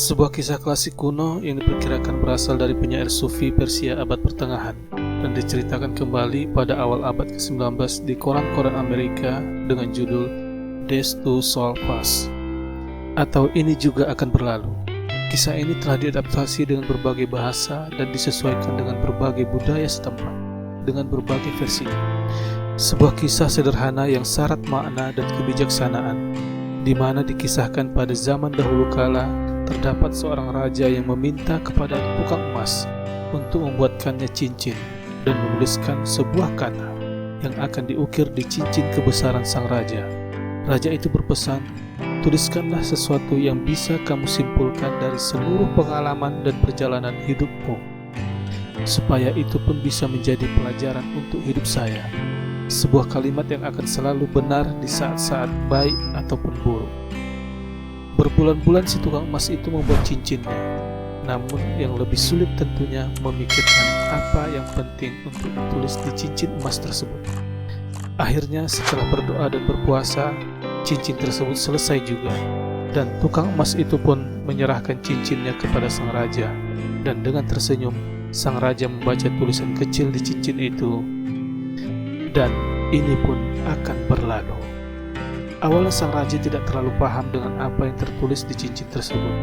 Sebuah kisah klasik kuno yang diperkirakan berasal dari penyair Sufi Persia abad pertengahan dan diceritakan kembali pada awal abad ke-19 di koran-koran Amerika dengan judul Death to Soul Pass atau Ini Juga Akan Berlalu. Kisah ini telah diadaptasi dengan berbagai bahasa dan disesuaikan dengan berbagai budaya setempat dengan berbagai versi. Sebuah kisah sederhana yang syarat makna dan kebijaksanaan, di mana dikisahkan pada zaman dahulu kala terdapat seorang raja yang meminta kepada tukang emas untuk membuatkannya cincin dan menuliskan sebuah kata yang akan diukir di cincin kebesaran sang raja. Raja itu berpesan, tuliskanlah sesuatu yang bisa kamu simpulkan dari seluruh pengalaman dan perjalanan hidupmu, supaya itu pun bisa menjadi pelajaran untuk hidup saya. Sebuah kalimat yang akan selalu benar di saat-saat baik ataupun buruk. Berbulan-bulan si tukang emas itu membuat cincinnya, namun yang lebih sulit tentunya memikirkan apa yang penting untuk ditulis di cincin emas tersebut. Akhirnya setelah berdoa dan berpuasa, cincin tersebut selesai juga, dan tukang emas itu pun menyerahkan cincinnya kepada sang raja. Dan dengan tersenyum, sang raja membaca tulisan kecil di cincin itu, dan ini pun akan berlalu. Awalnya sang raja tidak terlalu paham dengan apa yang tertulis di cincin tersebut.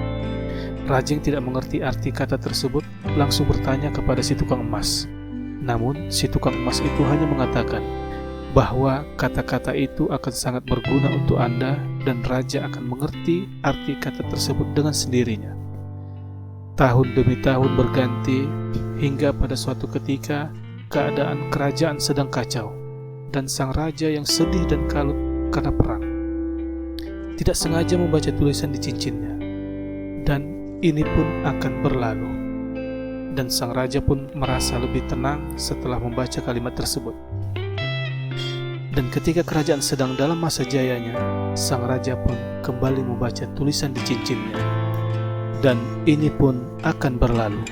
Raja yang tidak mengerti arti kata tersebut langsung bertanya kepada si tukang emas. Namun si tukang emas itu hanya mengatakan bahwa kata-kata itu akan sangat berguna untuk Anda dan raja akan mengerti arti kata tersebut dengan sendirinya. Tahun demi tahun berganti hingga pada suatu ketika keadaan kerajaan sedang kacau dan sang raja yang sedih dan kalut karena perang tidak sengaja membaca tulisan di cincinnya, dan ini pun akan berlalu. Dan sang raja pun merasa lebih tenang setelah membaca kalimat tersebut. Dan ketika kerajaan sedang dalam masa jayanya, sang raja pun kembali membaca tulisan di cincinnya, dan ini pun akan berlalu.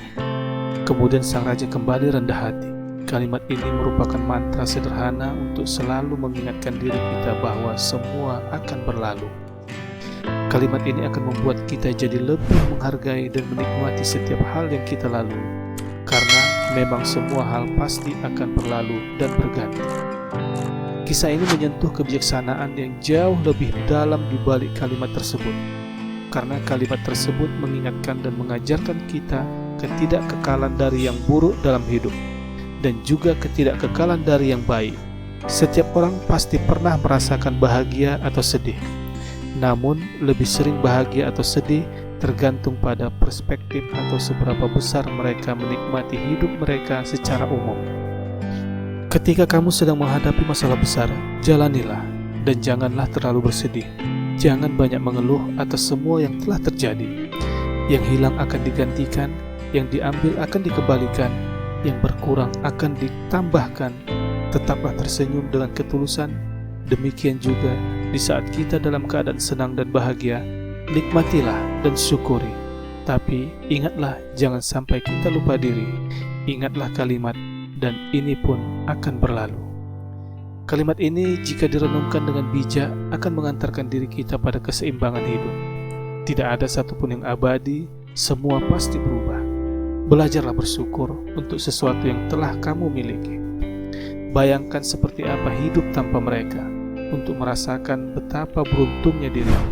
Kemudian sang raja kembali rendah hati. Kalimat ini merupakan mantra sederhana untuk selalu mengingatkan diri kita bahwa semua akan berlalu. Kalimat ini akan membuat kita jadi lebih menghargai dan menikmati setiap hal yang kita lalui, karena memang semua hal pasti akan berlalu dan berganti. Kisah ini menyentuh kebijaksanaan yang jauh lebih dalam di balik kalimat tersebut, karena kalimat tersebut mengingatkan dan mengajarkan kita ketidakkekalan dari yang buruk dalam hidup, dan juga ketidakkekalan dari yang baik. Setiap orang pasti pernah merasakan bahagia atau sedih. Namun, lebih sering bahagia atau sedih tergantung pada perspektif atau seberapa besar mereka menikmati hidup mereka secara umum. Ketika kamu sedang menghadapi masalah besar, jalanilah dan janganlah terlalu bersedih. Jangan banyak mengeluh atas semua yang telah terjadi. Yang hilang akan digantikan, yang diambil akan dikembalikan, yang berkurang akan ditambahkan. Tetaplah tersenyum dengan ketulusan. Demikian juga di saat kita dalam keadaan senang dan bahagia, nikmatilah dan syukuri. Tapi ingatlah, jangan sampai kita lupa diri. Ingatlah kalimat, dan ini pun akan berlalu. Kalimat ini jika direnungkan dengan bijak akan mengantarkan diri kita pada keseimbangan hidup. Tidak ada satupun yang abadi, semua pasti berubah. Belajarlah bersyukur untuk sesuatu yang telah kamu miliki. Bayangkan seperti apa hidup tanpa mereka, untuk merasakan betapa beruntungnya dirimu.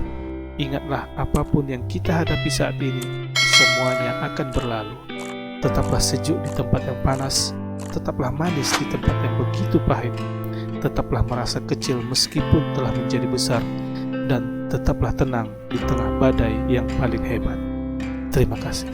Ingatlah, apapun yang kita hadapi saat ini, semuanya akan berlalu. Tetaplah sejuk di tempat yang panas, tetaplah manis di tempat yang begitu pahit, tetaplah merasa kecil meskipun telah menjadi besar, dan tetaplah tenang di tengah badai yang paling hebat. Terima kasih.